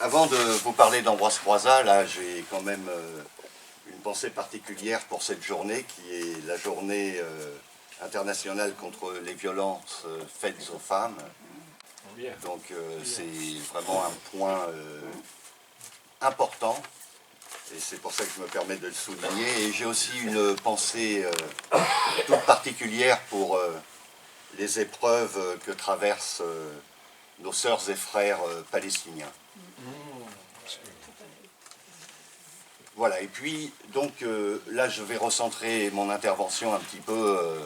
Avant de vous parler d'Ambroise Croizat, là, j'ai quand même une pensée particulière pour cette journée qui est la journée internationale contre les violences faites aux femmes. Donc c'est vraiment un point important et c'est pour ça que je me permets de le souligner. Et j'ai aussi une pensée toute particulière pour les épreuves que traversent nos sœurs et frères palestiniens. Voilà, et puis donc là je vais recentrer mon intervention un petit peu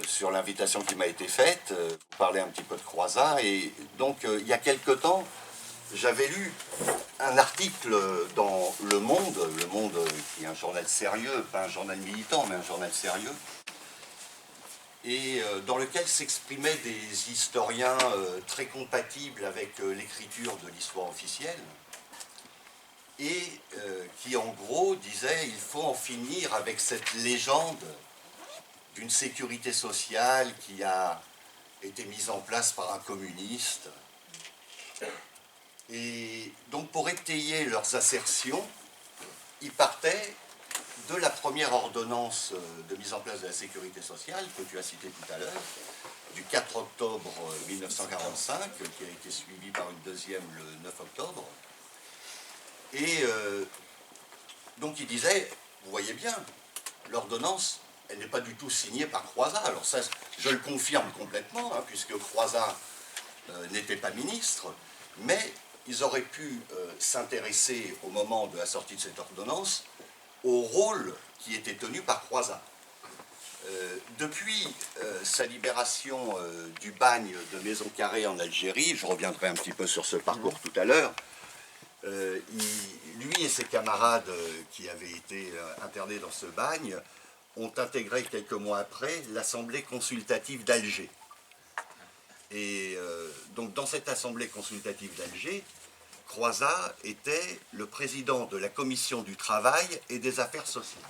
sur l'invitation qui m'a été faite, parler un petit peu de Croizat. Et donc il y a quelque temps, j'avais lu un article dans Le Monde qui est un journal sérieux, pas un journal militant, mais un journal sérieux, et dans lequel s'exprimaient des historiens très compatibles avec l'écriture de l'histoire officielle, et qui en gros disaient il faut en finir avec cette légende d'une sécurité sociale qui a été mise en place par un communiste. Et donc pour étayer leurs assertions, ils partaient de la première ordonnance de mise en place de la sécurité sociale, que tu as citée tout à l'heure, du 4 octobre 1945, qui a été suivie par une deuxième le 9 octobre. Et donc il disait, vous voyez bien, l'ordonnance, elle n'est pas du tout signée par Croizat. Alors ça, je le confirme complètement, hein, puisque Croizat n'était pas ministre, mais ils auraient pu s'intéresser au moment de la sortie de cette ordonnance au rôle qui était tenu par Croizat. Depuis sa libération du bagne de Maison Carrée en Algérie, je reviendrai un petit peu sur ce parcours tout à l'heure, lui et ses camarades qui avaient été internés dans ce bagne ont intégré quelques mois après l'Assemblée consultative d'Alger. Et donc dans cette Assemblée consultative d'Alger, Croizat était le président de la Commission du Travail et des Affaires sociales.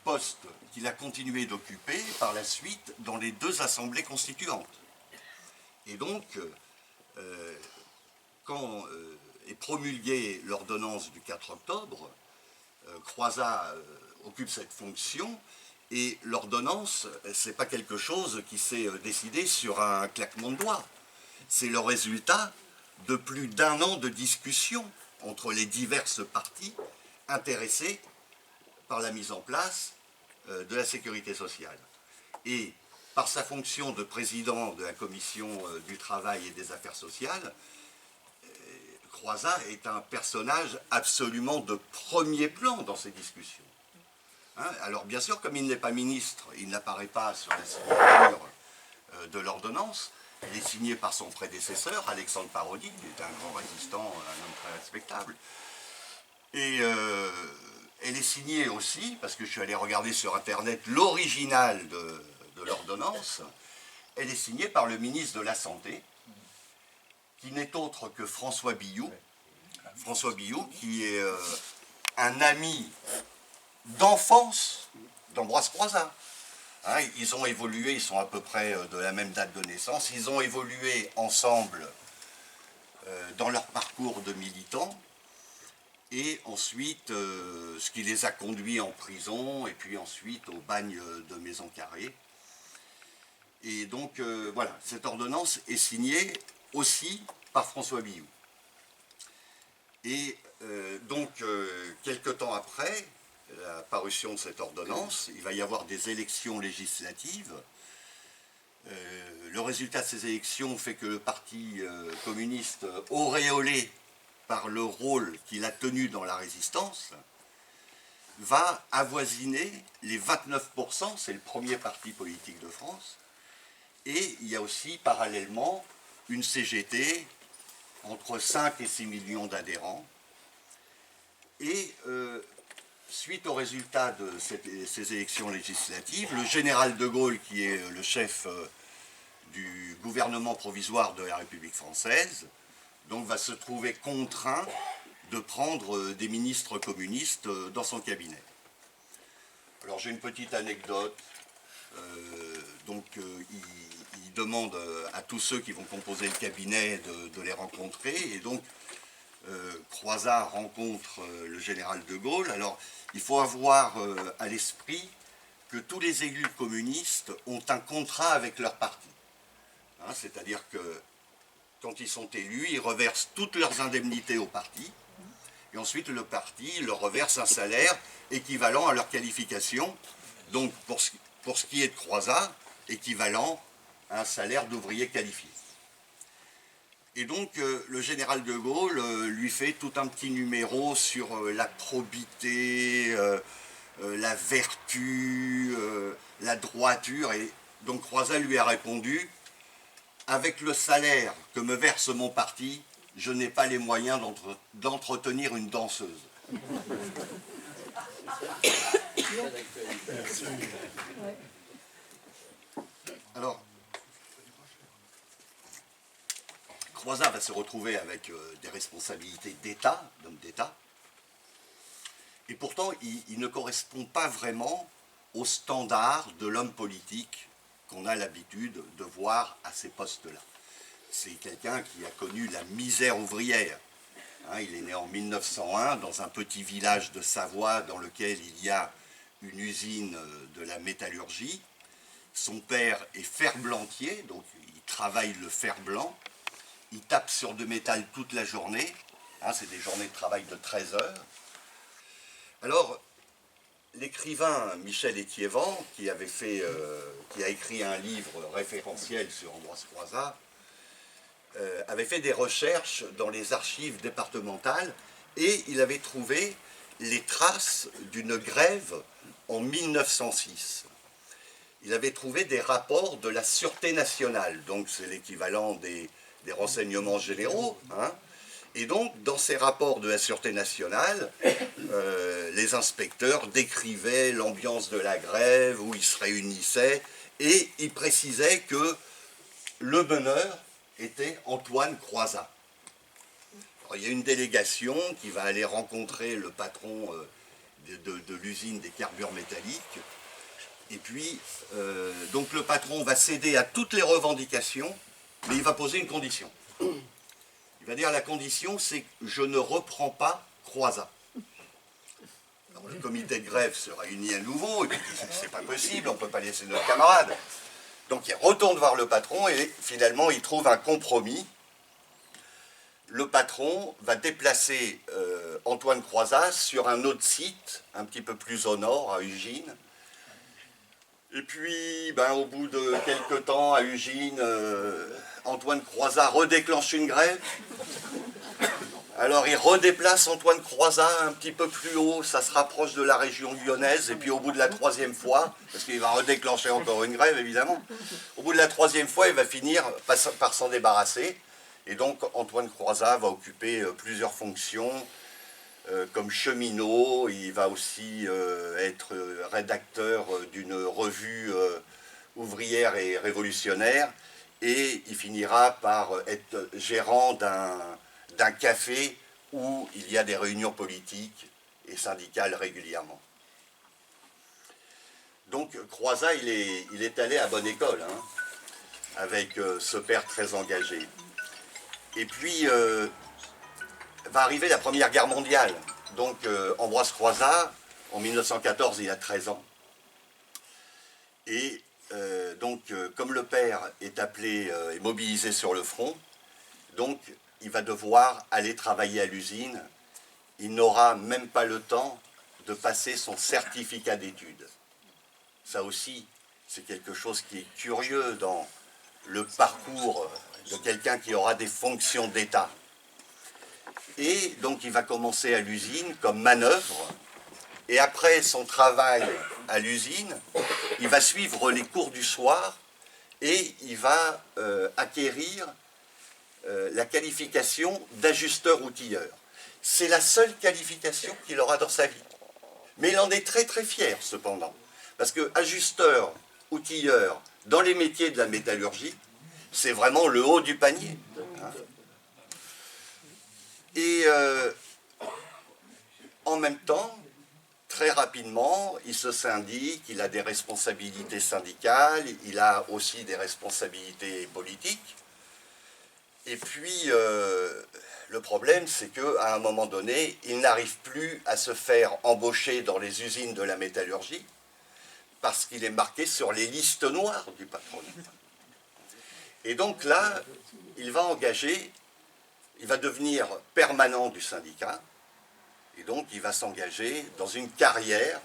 Poste qu'il a continué d'occuper par la suite dans les deux assemblées constituantes. Et donc, quand est promulguée l'ordonnance du 4 octobre, Croizat occupe cette fonction, et l'ordonnance, ce n'est pas quelque chose qui s'est décidé sur un claquement de doigts. C'est le résultat de plus d'un an de discussion entre les diverses parties intéressées par la mise en place de la sécurité sociale. Et par sa fonction de président de la commission du travail et des affaires sociales, Croizat est un personnage absolument de premier plan dans ces discussions. Hein, alors bien sûr, comme il n'est pas ministre, il n'apparaît pas sur la signature de l'ordonnance. Il est signé par son prédécesseur, Alexandre Parodi, qui est un grand résistant, un homme très respectable. Et elle est signée aussi, parce que je suis allé regarder sur Internet l'original de l'ordonnance, elle est signée par le ministre de la Santé, qui n'est autre que François Billoux. François Billoux, qui est un ami d'enfance d'Ambroise Croizat. Hein, ils ont évolué, ils sont à peu près de la même date de naissance, ils ont évolué ensemble dans leur parcours de militants, et ensuite, ce qui les a conduits en prison, et puis ensuite au bagne de Maison Carrée. Et donc, voilà, cette ordonnance est signée aussi par François Billoux. Et donc, quelque temps après la parution de cette ordonnance, il va y avoir des élections législatives. Le résultat de ces élections fait que le Parti communiste, auréolé par le rôle qu'il a tenu dans la résistance, va avoisiner les 29%, c'est le premier parti politique de France, et il y a aussi parallèlement une CGT entre 5 et 6 millions d'adhérents, et suite au résultat de ces élections législatives, le général de Gaulle, qui est le chef du gouvernement provisoire de la République française, donc va se trouver contraint de prendre des ministres communistes dans son cabinet. Alors j'ai une petite anecdote Donc il demande à tous ceux qui vont composer le cabinet de les rencontrer. Et donc Croizat rencontre le général de Gaulle. Alors il faut avoir à l'esprit que tous les élus communistes ont un contrat avec leur parti. Hein, c'est-à-dire que quand ils sont élus, ils reversent toutes leurs indemnités au parti. Et ensuite, le parti leur reverse un salaire équivalent à leur qualification. Donc, pour ce qui est de Croizat, équivalent à un salaire d'ouvrier qualifié. Et donc, le général de Gaulle lui fait tout un petit numéro sur la probité, la vertu, la droiture. Et donc, Croizat lui a répondu: avec le salaire que me verse mon parti, je n'ai pas les moyens d'entretenir une danseuse. Alors, Croizat va se retrouver avec des responsabilités d'État, d'homme d'État, et pourtant il ne correspond pas vraiment aux standards de l'homme politique qu'on a l'habitude de voir à ces postes-là. C'est quelqu'un qui a connu la misère ouvrière. Hein, il est né en 1901 dans un petit village de Savoie dans lequel il y a une usine de la métallurgie. Son père est ferblantier, donc il travaille le fer blanc. Il tape sur du métal toute la journée. Hein, c'est des journées de travail de 13 heures. Alors, l'écrivain Michel Étiévant, qui a écrit un livre référentiel sur Ambroise Croizat, avait fait des recherches dans les archives départementales et il avait trouvé les traces d'une grève en 1906. Il avait trouvé des rapports de la Sûreté nationale, donc c'est l'équivalent des renseignements généraux, hein. Et donc, dans ces rapports de la Sûreté nationale, les inspecteurs décrivaient l'ambiance de la grève, où ils se réunissaient, et ils précisaient que le meneur était Antoine Croizat. Alors, il y a une délégation qui va aller rencontrer le patron de l'usine des carbures métalliques, et puis, donc le patron va céder à toutes les revendications, mais il va poser une condition. Il va dire: la condition, c'est que je ne reprends pas Croizat. Alors, le comité de grève se réunit à nouveau, et puis c'est pas possible, on ne peut pas laisser notre camarade. Donc il retourne voir le patron, et finalement il trouve un compromis. Le patron va déplacer Antoine Croizat sur un autre site, un petit peu plus au nord, à Ugine. Et puis, au bout de quelques temps, à Ugine, Antoine Croizat redéclenche une grève. Alors il redéplace Antoine Croizat un petit peu plus haut, ça se rapproche de la région lyonnaise, et puis au bout de la troisième fois, parce qu'il va redéclencher encore une grève évidemment, au bout de la troisième fois, il va finir par s'en débarrasser, et donc Antoine Croizat va occuper plusieurs fonctions, comme cheminot. Il va aussi être rédacteur d'une revue ouvrière et révolutionnaire, et il finira par être gérant d'un café où il y a des réunions politiques et syndicales régulièrement. Donc Croizat, il est allé à bonne école, hein, avec ce père très engagé. Et puis va arriver la Première Guerre mondiale. Donc Ambroise Croizat, en 1914, il a 13 ans. Et comme le père est appelé et mobilisé sur le front, donc il va devoir aller travailler à l'usine. Il n'aura même pas le temps de passer son certificat d'études. Ça aussi, c'est quelque chose qui est curieux dans le parcours de quelqu'un qui aura des fonctions d'État. Et donc il va commencer à l'usine comme manœuvre, et après son travail à l'usine, il va suivre les cours du soir, et il va acquérir la qualification d'ajusteur-outilleur. C'est la seule qualification qu'il aura dans sa vie. Mais il en est très très fier cependant, parce que ajusteur-outilleur dans les métiers de la métallurgie, c'est vraiment le haut du panier. Hein. Et en même temps, très rapidement, il se syndique, il a des responsabilités syndicales, il a aussi des responsabilités politiques. Et puis, le problème, c'est qu'à un moment donné, il n'arrive plus à se faire embaucher dans les usines de la métallurgie parce qu'il est marqué sur les listes noires du patronat. Et donc là, il va devenir permanent du syndicat, et donc il va s'engager dans une carrière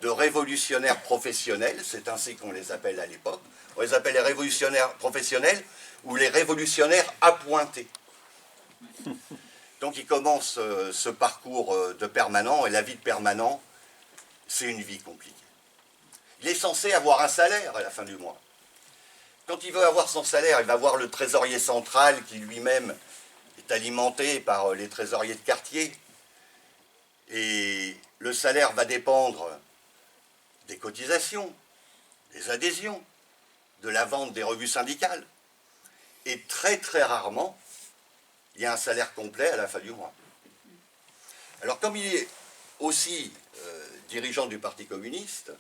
de révolutionnaire professionnel, c'est ainsi qu'on les appelle à l'époque. On les appelle les révolutionnaires professionnels ou les révolutionnaires appointés. Donc il commence ce parcours de permanent, et la vie de permanent, c'est une vie compliquée. Il est censé avoir un salaire à la fin du mois. Quand il veut avoir son salaire, il va voir le trésorier central qui lui-même est alimenté par les trésoriers de quartier. Et le salaire va dépendre des cotisations, des adhésions, de la vente des revues syndicales. Et très très rarement, il y a un salaire complet à la fin du mois. Alors comme il est aussi dirigeant du Parti communiste,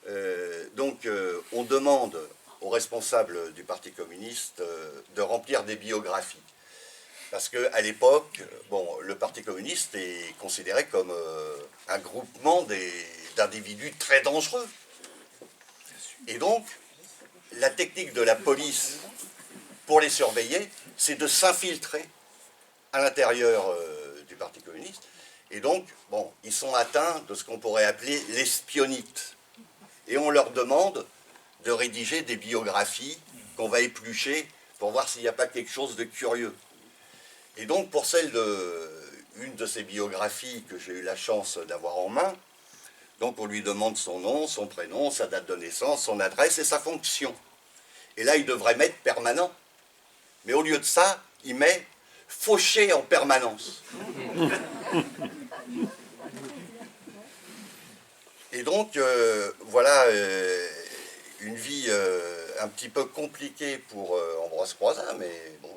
on demande aux responsables du Parti communiste de remplir des biographies. Parce qu'à l'époque, bon, le Parti communiste est considéré comme un groupement d'individus très dangereux. Et donc, la technique de la police pour les surveiller, c'est de s'infiltrer à l'intérieur du Parti communiste. Et donc, bon, ils sont atteints de ce qu'on pourrait appeler l'espionnite. Et on leur demande de rédiger des biographies qu'on va éplucher pour voir s'il n'y a pas quelque chose de curieux. Et donc, pour une de ces biographies que j'ai eu la chance d'avoir en main, donc on lui demande son nom, son prénom, sa date de naissance, son adresse et sa fonction. Et là, il devrait mettre permanent. Mais au lieu de ça, il met fauché en permanence. Et donc, voilà une vie un petit peu compliquée pour Ambroise Croizat, mais bon,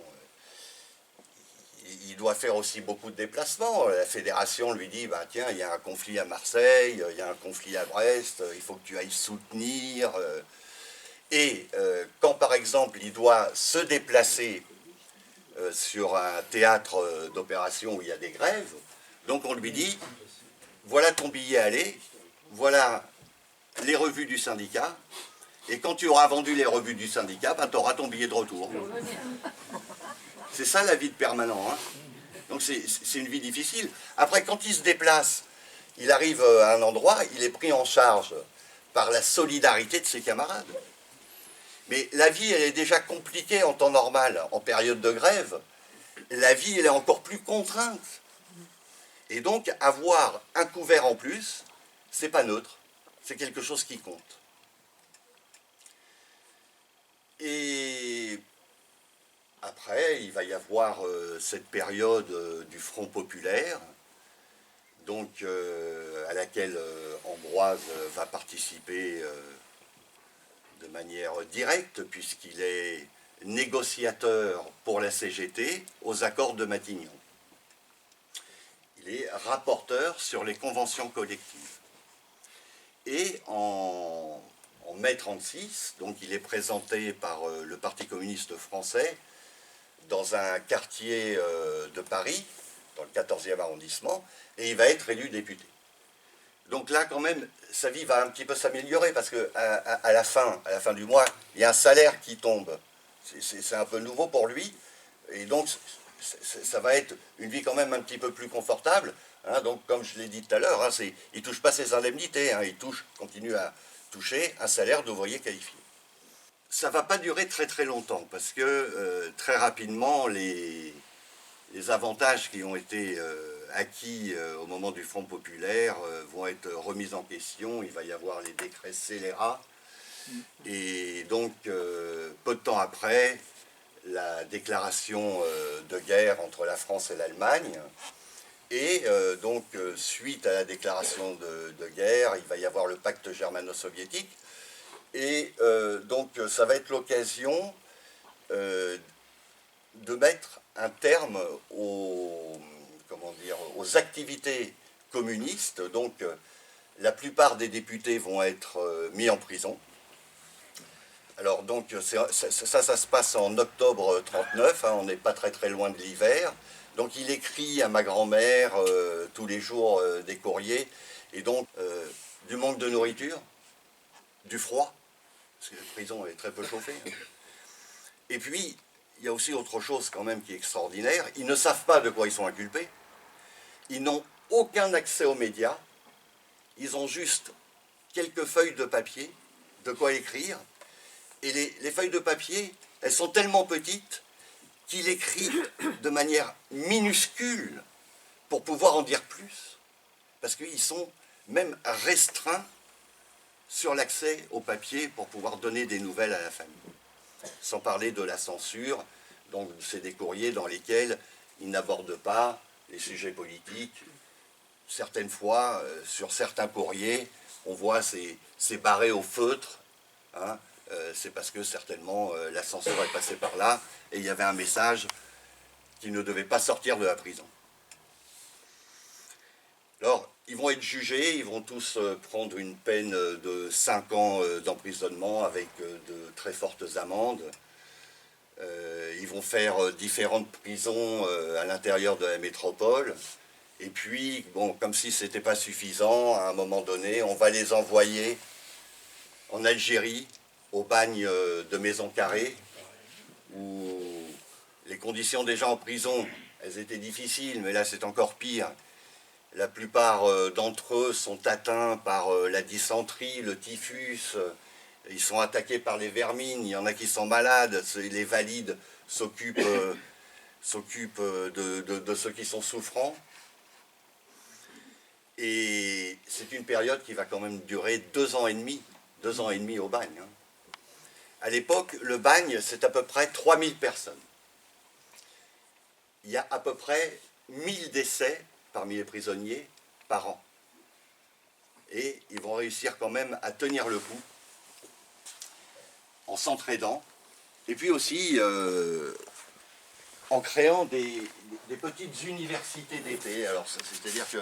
il doit faire aussi beaucoup de déplacements. La fédération lui dit, bah, tiens, il y a un conflit à Marseille, il y a un conflit à Brest, il faut que tu ailles soutenir. Et quand, par exemple, il doit se déplacer sur un théâtre d'opération où il y a des grèves, donc on lui dit, voilà ton billet aller, voilà les revues du syndicat, et quand tu auras vendu les revues du syndicat, ben, tu auras ton billet de retour. C'est ça la vie de permanent. Hein. Donc c'est une vie difficile. Après, quand il se déplace, il arrive à un endroit, il est pris en charge par la solidarité de ses camarades. Mais la vie, elle est déjà compliquée en temps normal, en période de grève. La vie, elle est encore plus contrainte. Et donc, avoir un couvert en plus, c'est pas neutre, c'est quelque chose qui compte. Et après, il va y avoir cette période du Front populaire, donc à laquelle Ambroise va participer de manière directe, puisqu'il est négociateur pour la CGT aux accords de Matignon. Il est rapporteur sur les conventions collectives. Et en mai 1936, donc il est présenté par le Parti communiste français dans un quartier de Paris, dans le 14e arrondissement, et il va être élu député. Donc là, quand même, sa vie va un petit peu s'améliorer, parce qu'à la fin du mois, il y a un salaire qui tombe. C'est un peu nouveau pour lui, et donc ça va être une vie quand même un petit peu plus confortable. Hein, donc, comme je l'ai dit tout à l'heure, hein, il ne touche pas ses indemnités, hein, il continue à toucher un salaire d'ouvrier qualifié. Ça ne va pas durer très très longtemps, parce que très rapidement, les avantages qui ont été acquis au moment du Front populaire vont être remis en question. Il va y avoir les décrets scélérats. Et donc, peu de temps après, la déclaration de guerre entre la France et l'Allemagne. Et suite à la déclaration de guerre, il va y avoir le pacte germano-soviétique. Et ça va être l'occasion de mettre un terme aux activités communiste. Donc la plupart des députés vont être mis en prison. Alors donc ça se passe en octobre 39, hein, on n'est pas très très loin de l'hiver. Donc il écrit à ma grand-mère tous les jours des courriers, et donc du manque de nourriture, du froid, parce que la prison est très peu chauffée. Hein. Et puis, il y a aussi autre chose quand même qui est extraordinaire, ils ne savent pas de quoi ils sont inculpés, ils n'ont aucun accès aux médias, ils ont juste quelques feuilles de papier, de quoi écrire, et les feuilles de papier, elles sont tellement petites qu'il écrit de manière minuscule pour pouvoir en dire plus. Parce qu'ils sont même restreints sur l'accès au papier pour pouvoir donner des nouvelles à la famille. Sans parler de la censure, donc c'est des courriers dans lesquels ils n'abordent pas les sujets politiques. Certaines fois, sur certains courriers, on voit c'est barré au feutre, hein, c'est parce que certainement la censure est passée par là et il y avait un message qui ne devait pas sortir de la prison. Alors, ils vont être jugés, ils vont tous prendre une peine de 5 ans d'emprisonnement avec de très fortes amendes. Ils vont faire différentes prisons à l'intérieur de la métropole. Et puis, bon, comme si ce n'était pas suffisant, à un moment donné, on va les envoyer en Algérie, au bagne de Maison Carrée, où les conditions déjà en prison, elles étaient difficiles, mais là c'est encore pire. La plupart d'entre eux sont atteints par la dysenterie, le typhus, ils sont attaqués par les vermines, il y en a qui sont malades, les valides s'occupent de ceux qui sont souffrants. Et c'est une période qui va quand même durer 2 ans et demi au bagne. Hein. À l'époque, le bagne, c'est à peu près 3000 personnes. Il y a à peu près 1000 décès parmi les prisonniers par an. Et ils vont réussir quand même à tenir le coup en s'entraidant. Et puis aussi en créant des petites universités d'été. Alors c'est-à-dire que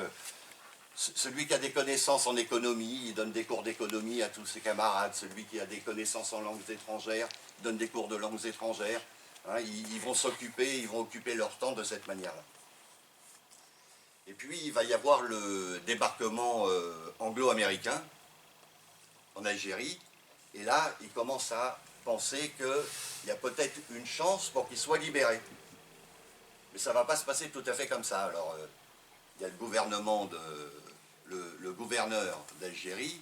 celui qui a des connaissances en économie, il donne des cours d'économie à tous ses camarades. Celui qui a des connaissances en langues étrangères, donne des cours de langues étrangères. Hein, ils vont s'occuper, ils vont occuper leur temps de cette manière-là. Et puis il va y avoir le débarquement anglo-américain en Algérie. Et là, ils commencent à penser qu'il y a peut-être une chance pour qu'ils soient libérés. Mais ça ne va pas se passer tout à fait comme ça. Alors, il y a le gouvernement le gouverneur d'Algérie,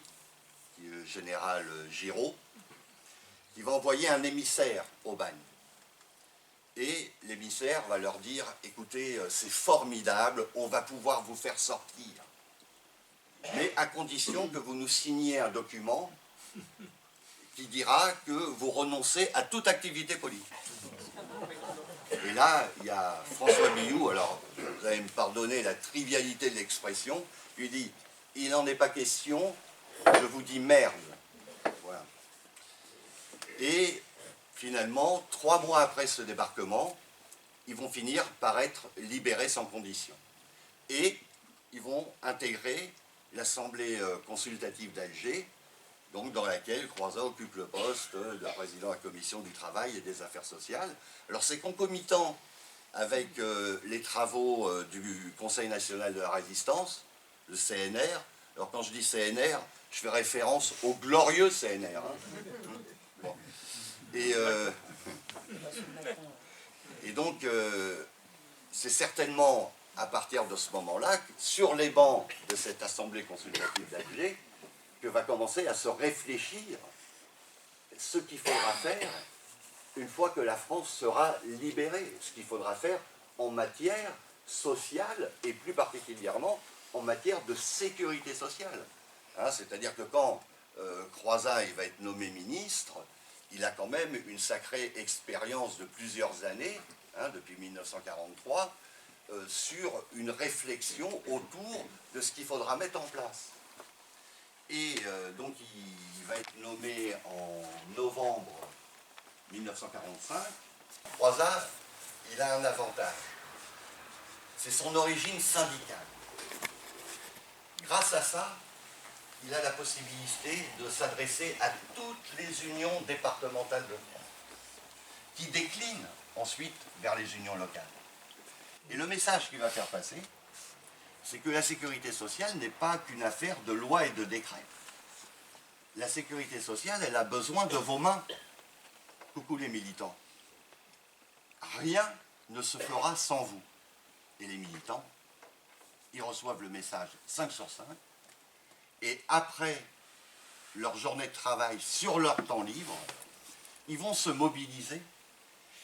qui est le général Giraud, qui va envoyer un émissaire au bagne. Et l'émissaire va leur dire, écoutez, c'est formidable, on va pouvoir vous faire sortir. Mais à condition que vous nous signiez un document qui dira que vous renoncez à toute activité politique. Et là, il y a François Billoux, alors vous allez me pardonner la trivialité de l'expression, lui dit, il n'en est pas question, je vous dis merde. Voilà. Et finalement, 3 mois après ce débarquement, ils vont finir par être libérés sans condition. Et ils vont intégrer l'Assemblée consultative d'Alger, donc dans laquelle Croizat occupe le poste de président de la commission du travail et des affaires sociales. Alors c'est concomitant avec les travaux du Conseil national de la résistance, le CNR. Alors quand je dis CNR, je fais référence au glorieux CNR. Hein. Bon. Et donc c'est certainement à partir de ce moment-là, sur les bancs de cette Assemblée consultative d'Alger, que va commencer à se réfléchir ce qu'il faudra faire une fois que la France sera libérée, ce qu'il faudra faire en matière sociale et plus particulièrement en matière de sécurité sociale. Hein, c'est-à-dire que quand Croizat va être nommé ministre, il a quand même une sacrée expérience de plusieurs années, hein, depuis 1943, sur une réflexion autour de ce qu'il faudra mettre en place. Et donc il va être nommé en novembre 1945. Croizat, il a un avantage. C'est son origine syndicale. grâce à ça, il a la possibilité de s'adresser à toutes les unions départementales de France, qui déclinent ensuite vers les unions locales. Et le message qu'il va faire passer, c'est que la sécurité sociale n'est pas qu'une affaire de loi et de décret. La sécurité sociale, elle a besoin de vos mains. Coucou les militants. Rien ne se fera sans vous. Et les militants, ils reçoivent le message 5 sur 5, et après leur journée de travail, sur leur temps libre, ils vont se mobiliser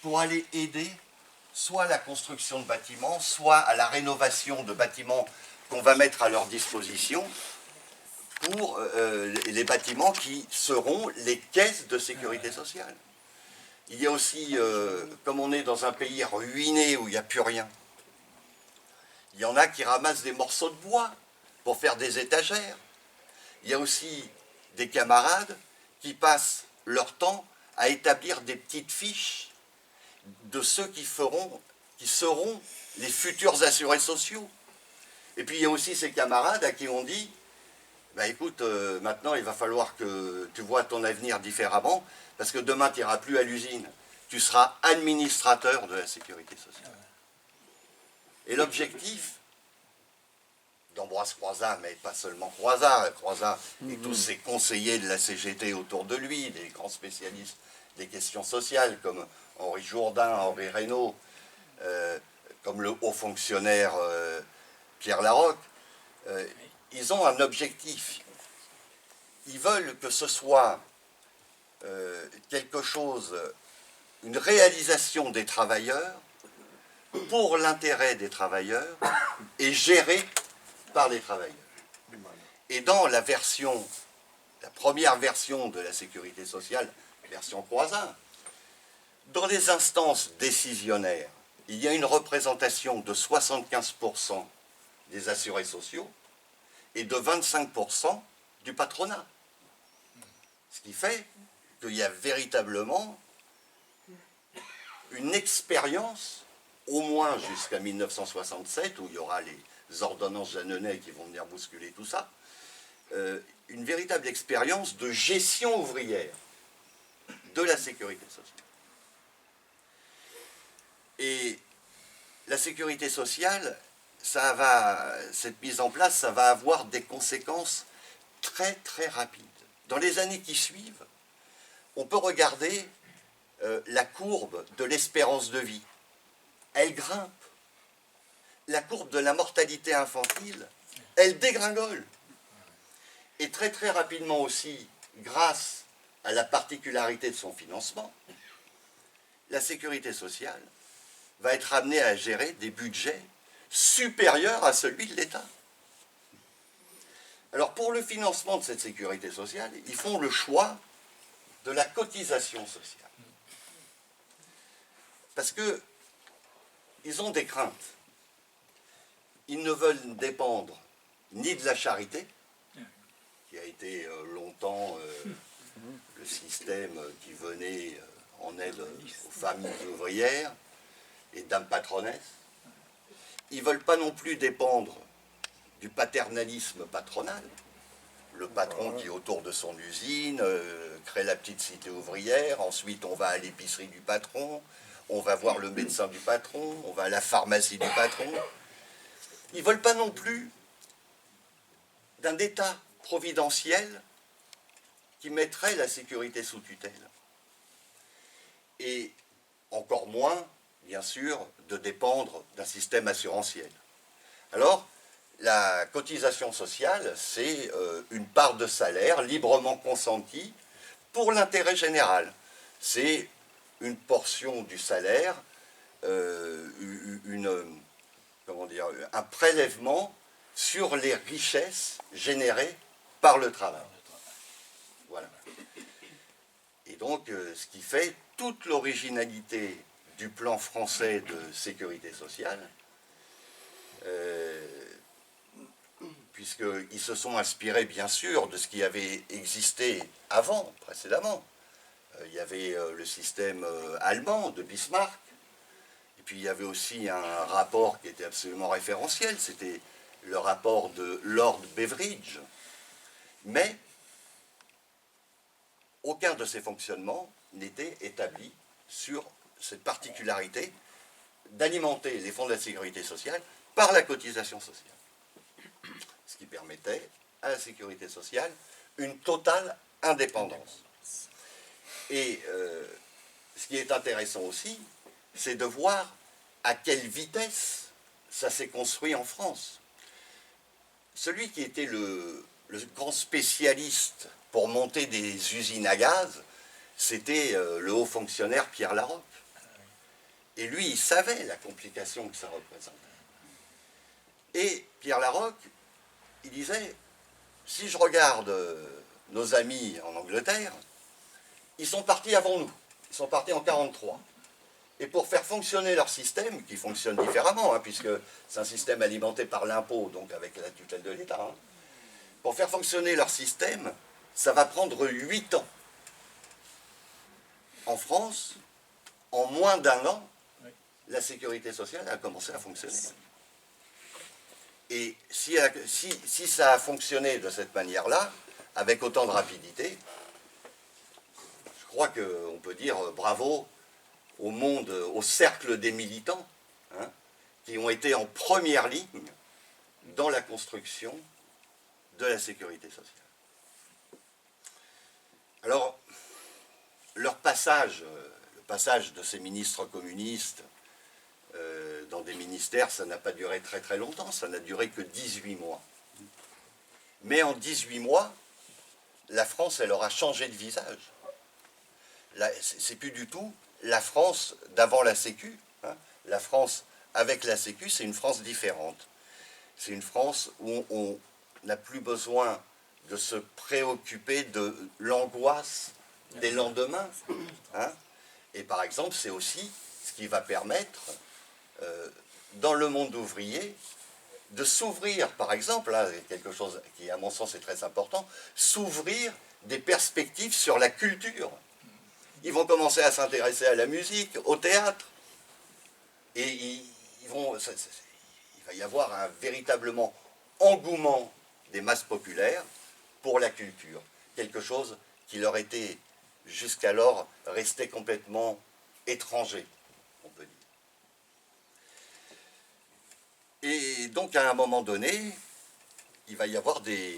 pour aller aider soit à la construction de bâtiments, soit à la rénovation de bâtiments qu'on va mettre à leur disposition pour les bâtiments qui seront les caisses de sécurité sociale. Il y a aussi, comme on est dans un pays ruiné où il n'y a plus rien, il y en a qui ramassent des morceaux de bois pour faire des étagères. Il y a aussi des camarades qui passent leur temps à établir des petites fiches de ceux qui seront les futurs assurés sociaux. Et puis il y a aussi ces camarades à qui on dit bah, écoute, maintenant il va falloir que tu vois ton avenir différemment, parce que demain tu n'iras plus à l'usine, tu seras administrateur de la sécurité sociale. Et l'objectif d'Ambroise Croizat, mais pas seulement Croizat, Croizat et tous ses conseillers de la CGT autour de lui, des grands spécialistes des questions sociales comme Henri Jourdain, Henri Reynaud, comme le haut fonctionnaire Pierre Larocque, ils ont un objectif. Ils veulent que ce soit quelque chose, une réalisation des travailleurs pour l'intérêt des travailleurs et géré par les travailleurs. Et dans la première version de la sécurité sociale, version Croizat, dans les instances décisionnaires, il y a une représentation de 75% des assurés sociaux et de 25% du patronat. Ce qui fait qu'il y a véritablement une expérience, au moins jusqu'à 1967, où il y aura les ordonnances Jeanneney qui vont venir bousculer tout ça, une véritable expérience de gestion ouvrière de la sécurité sociale. Et la sécurité sociale, cette mise en place, ça va avoir des conséquences très très rapides. Dans les années qui suivent, on peut regarder la courbe de l'espérance de vie. Elle grimpe. La courbe de la mortalité infantile, elle dégringole. Et très très rapidement aussi, grâce à la particularité de son financement, la sécurité sociale va être amenée à gérer des budgets supérieurs à celui de l'État. Alors pour le financement de cette sécurité sociale, ils font le choix de la cotisation sociale. Parce qu'ils ont des craintes. Ils ne veulent dépendre ni de la charité, qui a été longtemps le système qui venait en aide aux familles ouvrières et dames patronesses. Ils ne veulent pas non plus dépendre du paternalisme patronal. Le patron qui est autour de son usine crée la petite cité ouvrière, ensuite on va à l'épicerie du patron, on va voir le médecin du patron, on va à la pharmacie du patron. Ils ne veulent pas non plus d'un État providentiel qui mettrait la sécurité sous tutelle. Et encore moins, bien sûr, de dépendre d'un système assurantiel. Alors, la cotisation sociale, c'est une part de salaire librement consentie pour l'intérêt général. C'est une portion du salaire, un prélèvement sur les richesses générées par le travail. Voilà. Et donc, ce qui fait toute l'originalité du plan français de sécurité sociale, puisqu'ils se sont inspirés, bien sûr, de ce qui avait existé avant, précédemment. Il y avait le système allemand de Bismarck, et puis il y avait aussi un rapport qui était absolument référentiel, c'était le rapport de Lord Beveridge, mais aucun de ces fonctionnements n'était établi sur cette particularité d'alimenter les fonds de la sécurité sociale par la cotisation sociale. Ce qui permettait à la sécurité sociale une totale indépendance. Et ce qui est intéressant aussi, c'est de voir à quelle vitesse ça s'est construit en France. Celui qui était le grand spécialiste pour monter des usines à gaz, c'était le haut fonctionnaire Pierre Laroque. Et lui, il savait la complication que ça représentait. Et Pierre Laroque, il disait, si je regarde nos amis en Angleterre, ils sont partis avant nous. Ils sont partis en 1943. Et pour faire fonctionner leur système, qui fonctionne différemment, hein, puisque c'est un système alimenté par l'impôt, donc avec la tutelle de l'État, hein, pour faire fonctionner leur système, ça va prendre 8 ans. En France, en moins d'1 an, la sécurité sociale a commencé à fonctionner. Et si ça a fonctionné de cette manière-là, avec autant de rapidité, je crois qu'on peut dire bravo au monde, au cercle des militants, hein, qui ont été en première ligne dans la construction de la sécurité sociale. Alors, le passage de ces ministres communistes dans des ministères, ça n'a pas duré très très longtemps, ça n'a duré que 18 mois. Mais en 18 mois, la France, elle aura changé de visage. C'est plus du tout la France d'avant la Sécu. Hein. La France avec la Sécu, c'est une France différente. C'est une France où on n'a plus besoin de se préoccuper de l'angoisse des lendemains. Hein. Et par exemple, c'est aussi ce qui va permettre, dans le monde ouvrier, de s'ouvrir, par exemple, là, quelque chose qui, à mon sens, est très important, s'ouvrir des perspectives sur la culture. Ils vont commencer à s'intéresser à la musique, au théâtre, et il va y avoir un véritablement engouement des masses populaires pour la culture, quelque chose qui leur était jusqu'alors resté complètement étranger, on peut dire. Et donc, à un moment donné, il va y avoir des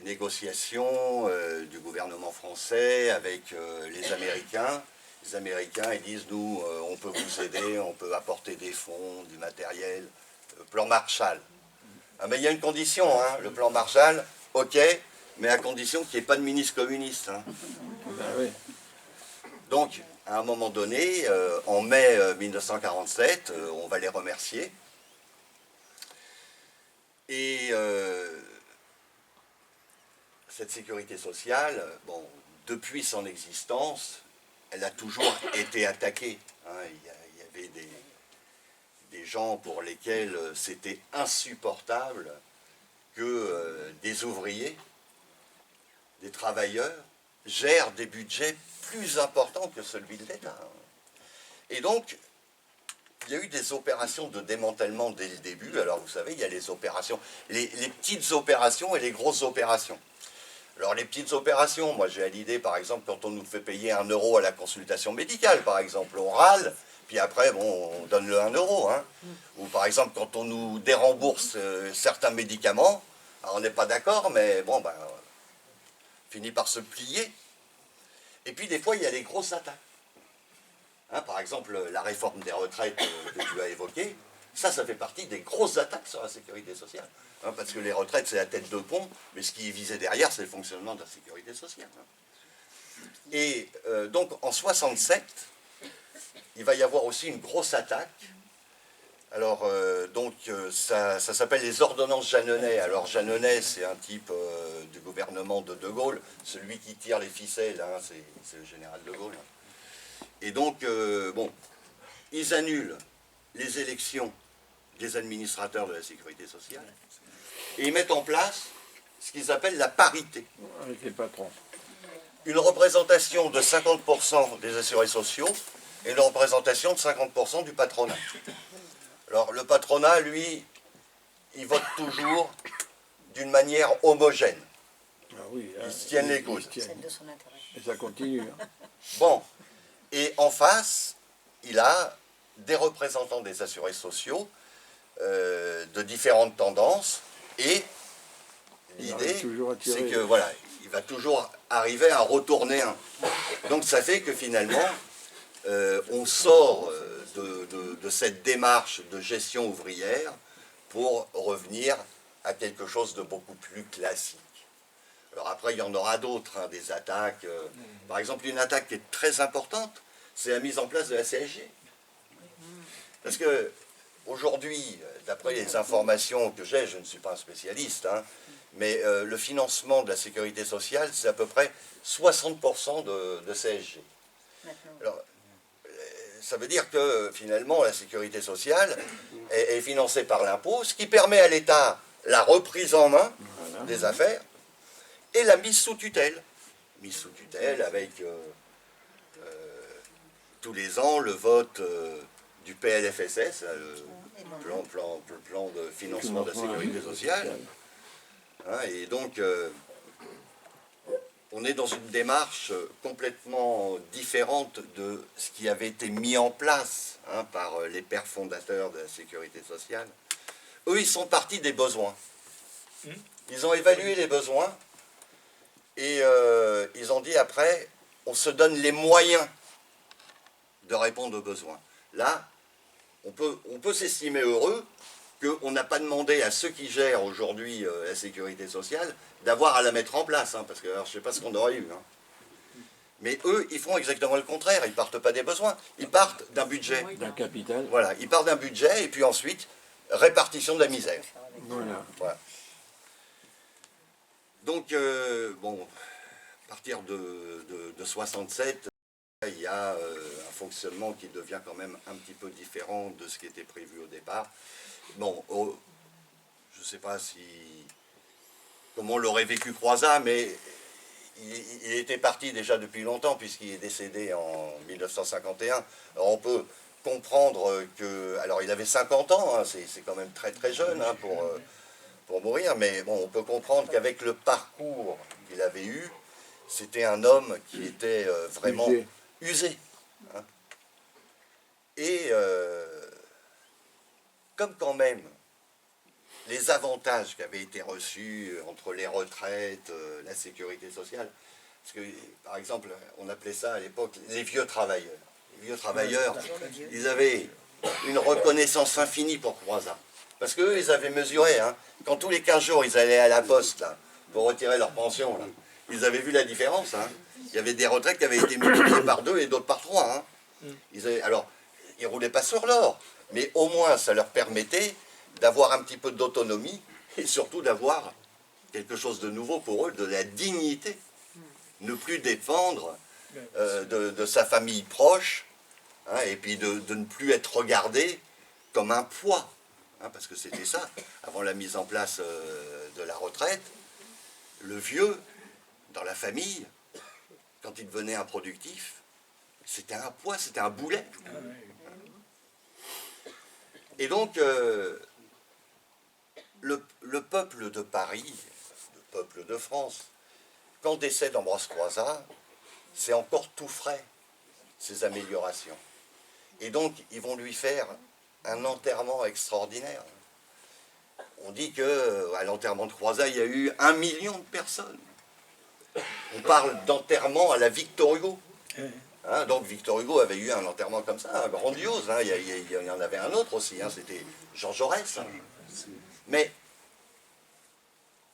négociations du gouvernement français avec les Américains. Les Américains, ils disent, nous, on peut vous aider, on peut apporter des fonds, du matériel, plan Marshall. Ah, mais il y a une condition, hein, le plan Marshall, ok, mais à condition qu'il n'y ait pas de ministre communiste. Hein. Ben oui. Donc, à un moment donné, en mai 1947, on va les remercier. Et cette sécurité sociale, bon, depuis son existence, elle a toujours été attaquée. Hein. Il y avait des gens pour lesquels c'était insupportable que des ouvriers, des travailleurs, gèrent des budgets plus importants que celui de l'État. Et donc, il y a eu des opérations de démantèlement dès le début. Alors, vous savez, il y a les opérations, les petites opérations et les grosses opérations. Alors, les petites opérations, moi j'ai l'idée, par exemple, quand on nous fait payer 1 euro à la consultation médicale, par exemple, on râle, puis après, bon, on donne le 1 euro. Hein. Ou par exemple, quand on nous dérembourse certains médicaments, alors on n'est pas d'accord, mais bon, ben, on finit par se plier. Et puis, des fois, il y a les grosses attaques. Hein, par exemple, la réforme des retraites que tu as évoquée, ça fait partie des grosses attaques sur la sécurité sociale. Hein, parce que les retraites, c'est la tête de pont, mais ce qui est visé derrière, c'est le fonctionnement de la sécurité sociale. Hein. Et donc, en 67, il va y avoir aussi une grosse attaque. Alors, ça s'appelle les ordonnances Jeanneney. Alors, Jeanneney, c'est un type du gouvernement de De Gaulle, celui qui tire les ficelles, hein, c'est le général De Gaulle. Hein. Et donc, bon, ils annulent les élections des administrateurs de la sécurité sociale et ils mettent en place ce qu'ils appellent la parité. Avec les patrons. Une représentation de 50% des assurés sociaux et une représentation de 50% du patronat. Alors, le patronat, lui, ils votent toujours d'une manière homogène. Ah oui, Ils se tiennent les coudes. Celle de son intérêt. Et ça continue. Hein. Bon, et en face, il a des représentants des assurés sociaux de différentes tendances, et l'idée, c'est que voilà, il va toujours arriver à retourner un. Donc ça fait que finalement, on sort de cette démarche de gestion ouvrière pour revenir à quelque chose de beaucoup plus classique. Alors après, il y en aura d'autres, hein, des attaques. Par exemple, une attaque qui est très importante, c'est la mise en place de la CSG. Parce que aujourd'hui, d'après les informations que j'ai, je ne suis pas un spécialiste, hein, mais le financement de la sécurité sociale, c'est à peu près 60% de CSG. Alors, ça veut dire que finalement, la sécurité sociale est financée par l'impôt, ce qui permet à l'État la reprise en main des affaires et la mise sous tutelle. Mise sous tutelle avec tous les ans le vote du PLFSS, le plan de financement de la sécurité sociale. Hein, et donc, on est dans une démarche complètement différente de ce qui avait été mis en place, hein, par les pères fondateurs de la sécurité sociale. Eux, ils sont partis des besoins. Ils ont évalué les besoins et ils ont dit après, on se donne les moyens de répondre aux besoins. Là, on peut s'estimer heureux qu'on n'a pas demandé à ceux qui gèrent aujourd'hui la sécurité sociale d'avoir à la mettre en place, hein, parce que alors, je ne sais pas ce qu'on aurait eu. Hein. Mais eux, ils font exactement le contraire, ils ne partent pas des besoins, ils partent d'un budget. D'un capital. Voilà, ils partent d'un budget et puis ensuite, répartition de la misère. Voilà. Voilà. Donc, bon, à partir de 67, il y a un fonctionnement qui devient quand même un petit peu différent de ce qui était prévu au départ. Bon, je ne sais pas comment l'aurait vécu Croizat, mais il était parti déjà depuis longtemps puisqu'il est décédé en 1951. Alors on peut comprendre que... Alors il avait 50 ans, hein, c'est quand même très très jeune, hein, pour mourir, mais bon, on peut comprendre qu'avec le parcours qu'il avait eu, c'était un homme qui était vraiment usé. Hein. Et comme quand même les avantages qui avaient été reçus entre les retraites, la sécurité sociale, parce que par exemple, on appelait ça à l'époque les vieux travailleurs. Les vieux travailleurs, ils avaient une reconnaissance infinie pour Croizat. Parce qu'eux, ils avaient mesuré, hein, quand tous les 15 jours, ils allaient à la poste là, pour retirer leur pension, là, ils avaient vu la différence. Hein. Il y avait des retraites qui avaient été multipliées par 2 et d'autres par 3. Hein. Alors, ils ne roulaient pas sur l'or, mais au moins, ça leur permettait d'avoir un petit peu d'autonomie et surtout d'avoir quelque chose de nouveau pour eux, de la dignité. Ne plus dépendre de sa famille proche, hein, et puis de ne plus être regardé comme un poids. Hein, parce que c'était ça, avant la mise en place de la retraite, le vieux, dans la famille, quand il devenait improductif, c'était un poids, c'était un boulet. Et donc, le peuple de Paris, le peuple de France, quand décède Ambroise Croizat, c'est encore tout frais, ces améliorations. Et donc, ils vont lui faire un enterrement extraordinaire. On dit qu'à l'enterrement de Croizat, il y a eu 1 million de personnes. On parle d'enterrement à la Victor Hugo. Hein, donc Victor Hugo avait eu un enterrement comme ça, grandiose. Hein, il y en avait un autre aussi, hein, c'était Jean Jaurès. Hein. Mais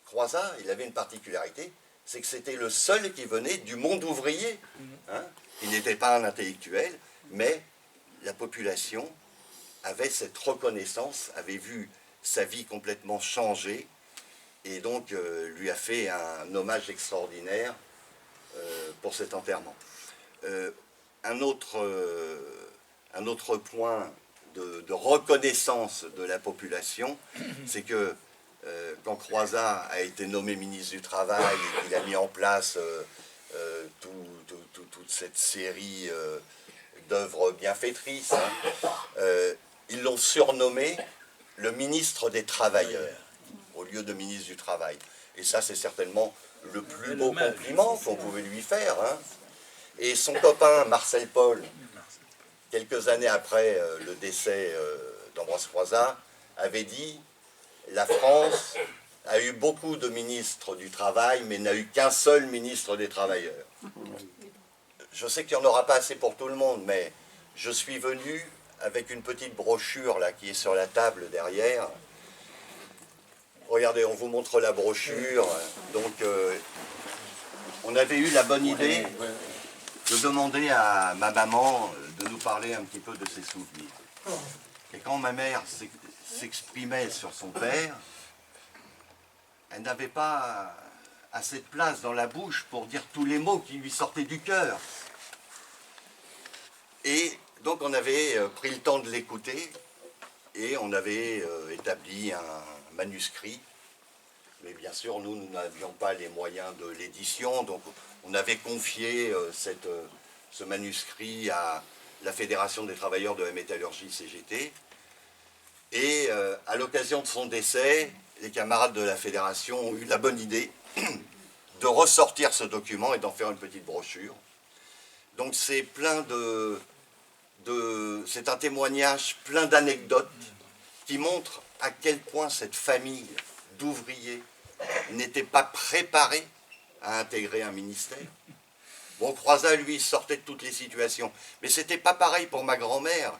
Croizat, il avait une particularité, c'est que c'était le seul qui venait du monde ouvrier. Hein. Il n'était pas un intellectuel, mais la population avait cette reconnaissance, avait vu sa vie complètement changer, et donc lui a fait un hommage extraordinaire pour cet enterrement. Un autre point de reconnaissance de la population, c'est que quand Croizat a été nommé ministre du Travail et qu'il a mis en place toute cette série d'œuvres bienfaitrices, hein, ils l'ont surnommé le ministre des Travailleurs, au lieu de ministre du Travail. Et ça, c'est certainement le plus beau compliment qu'on pouvait lui faire. Hein. Et son copain, Marcel Paul, quelques années après le décès d'Ambroise Croizat, avait dit « La France a eu beaucoup de ministres du Travail, mais n'a eu qu'un seul ministre des Travailleurs. » Je sais qu'il n'y en aura pas assez pour tout le monde, mais je suis venu avec une petite brochure là, qui est sur la table derrière. Regardez, on vous montre la brochure. Donc, on avait eu la bonne idée de demander à ma maman de nous parler un petit peu de ses souvenirs. Et quand ma mère s'exprimait sur son père, elle n'avait pas assez de place dans la bouche pour dire tous les mots qui lui sortaient du cœur. Et donc on avait pris le temps de l'écouter et on avait établi un manuscrit. Mais bien sûr, nous n'avions pas les moyens de l'édition, donc on avait confié ce manuscrit à la Fédération des travailleurs de la métallurgie CGT. Et à l'occasion de son décès, les camarades de la Fédération ont eu la bonne idée de ressortir ce document et d'en faire une petite brochure. Donc c'est plein c'est un témoignage plein d'anecdotes qui montrent à quel point cette famille d'ouvriers n'était pas préparée à intégrer un ministère. Bon, Croizat, lui, sortait de toutes les situations. Mais c'était pas pareil pour ma grand-mère,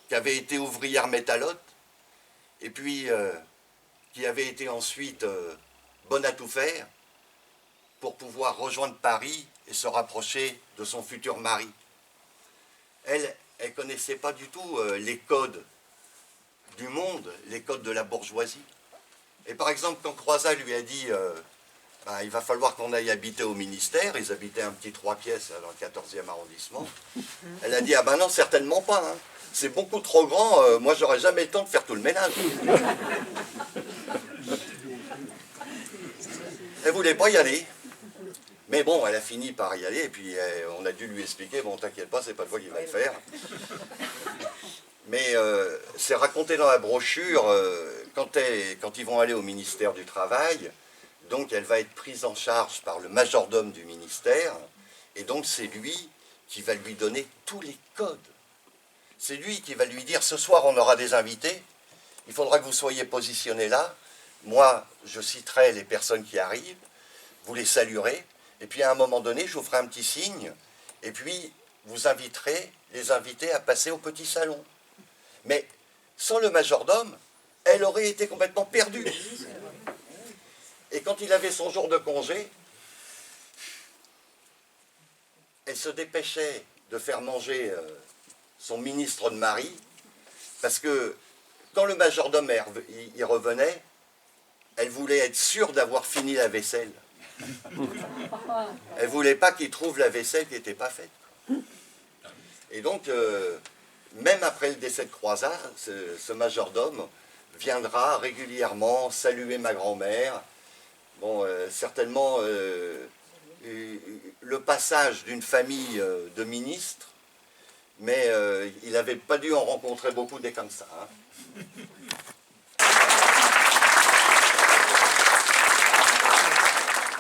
qui avait été ouvrière métallote, et puis qui avait été ensuite bonne à tout faire, pour pouvoir rejoindre Paris et se rapprocher de son futur mari. Elle ne connaissait pas du tout les codes du monde, les codes de la bourgeoisie. Et par exemple, quand Croizat lui a dit il va falloir qu'on aille habiter au ministère, ils habitaient un petit 3 pièces dans le 14e arrondissement, elle a dit « Ah ben non, certainement pas, hein. C'est beaucoup trop grand, moi j'aurais jamais le temps de faire tout le ménage. » Elle voulait pas y aller. Mais bon, elle a fini par y aller, et puis on a dû lui expliquer, bon, t'inquiète pas, c'est pas toi qui vas le faire. Mais c'est raconté dans la brochure, quand ils vont aller au ministère du Travail, donc elle va être prise en charge par le majordome du ministère, et donc c'est lui qui va lui donner tous les codes. C'est lui qui va lui dire, ce soir on aura des invités, il faudra que vous soyez positionnés là, moi je citerai les personnes qui arrivent, vous les saluerez, et puis à un moment donné, je vous ferai un petit signe, et puis vous inviterez les invités à passer au petit salon. Mais sans le majordome, elle aurait été complètement perdue. Et quand il avait son jour de congé, elle se dépêchait de faire manger son ministre de mari, parce que quand le majordome y revenait, elle voulait être sûre d'avoir fini la vaisselle. Elle ne voulait pas qu'il trouve la vaisselle qui n'était pas faite. Et donc, même après le décès de Croizat, ce majordome viendra régulièrement saluer ma grand-mère. Bon, certainement, le passage d'une famille de ministres, mais il n'avait pas dû en rencontrer beaucoup des comme ça. Hein.